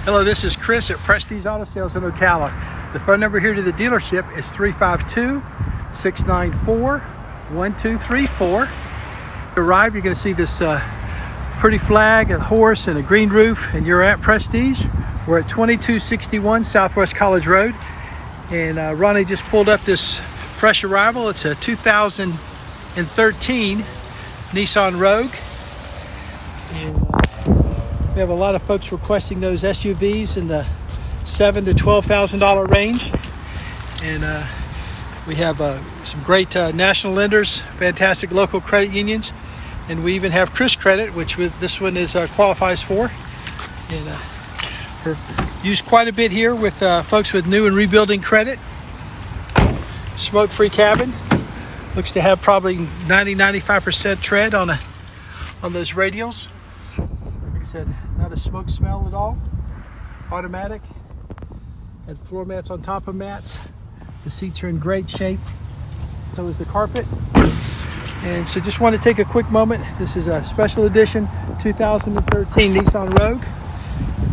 Hello, this is Chris at Prestige Auto Sales and OCALA. The phone number here to the dealership is 352-694-1234. Arrive, you're going to see this pretty flag, a horse, and a green roof, and you're at Prestige. We're at 2261 Southwest College Road, and Ronnie just pulled up this fresh arrival. It's a 2013 Nissan Rogue. And, we have a lot of folks requesting those SUVs in the $7,000 to $12,000 range, and we have some great national lenders, fantastic local credit unions, and we even have Chris Credit, which this one is qualifies for. And we're used quite a bit here with folks with new and rebuilding credit. Smoke-free cabin, looks to have probably 90-95% tread on those radials. Said, not a smoke smell at all. Automatic. Had floor mats on top of mats. The seats are in great shape. So is the carpet. And so just want to take a quick moment. This is a special edition 2013 Nissan Rogue.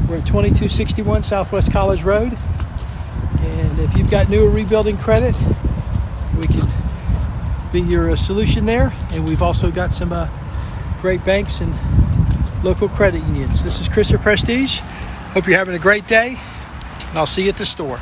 We're at 2261 Southwest College Road. And if you've got new or rebuilding credit, we can be your solution there. And we've also got some great banks and local credit unions. This is Chris at Prestige. Hope you're having a great day, and I'll see you at the store.